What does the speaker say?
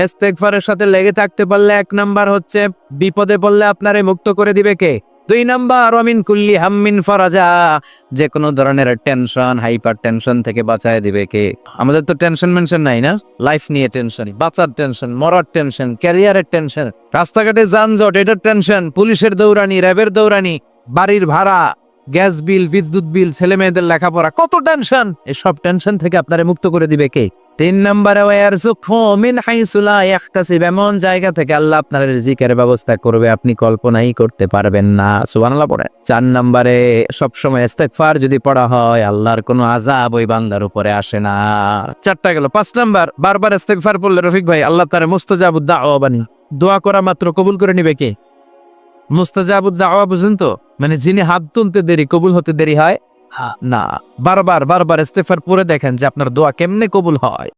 ইস্তেগফারের সাথে লেগে থাকতে পারলে 1 নাম্বার হচ্ছে বিপদে পড়লে আপনারে মুক্ত করে দিবে কে? 2 নাম্বার ওয়ামিন কুল্লি হাম্মিন ফারাজা, যে কোনো ধরনের টেনশন, হাইপার টেনশন থেকে বাঁচায় দিবে কে? আমাদের তো টেনশন মেনশন নাই না, লাইফ নিয়ে টেনশন, বাঁচার টেনশন, মরার টেনশন, ক্যারিয়ারের টেনশন, রাস্তাঘাটে যানজট এটার টেনশন, পুলিশের দৌড়ানি, র্যাবের দৌড়ানি, বাড়ির ভাড়া, গ্যাস বিল, বিদ্যুৎ বিল, ছেলে মেয়েদের লেখাপড়া, কত টেনশন। এসব টেনশন থেকে আপনারে মুক্ত করে দিবে কে? 3 নম্বরে ওয়ারযুকহু মিন হাইসু লা ইয়াহতাসিব, এমন জায়গা থেকে আল্লাহ আপনার রিজিকের ব্যবস্থা করবে আপনি কল্পনাই করতে পারবেন না। সুবহানাল্লাহ পড়ে। 4 নম্বরে সবসময় ইস্তেগফার যদি পড়া হয় আল্লাহর কোনো আযাব ওই বান্দার উপরে আসে না। 4টা গেল। 5 নাম্বার, বারবার ইস্তেগফার পড়লে রফিক ভাই আল্লাহ তাআলা মুস্তাজাবুদ দাওয়া বানিয়ে দোয়া করা মাত্র কবুল করে নিবে কে? মুস্তাজাবুদ দাওয়া বুঝুন তো, মানে যিনি হাত তুলতে দেরি কবুল হতে দেরি হয় না। বারবার ইস্তেগফার পড়ে দেখেন যে আপনার দোয়া কেমনে কবুল হয়।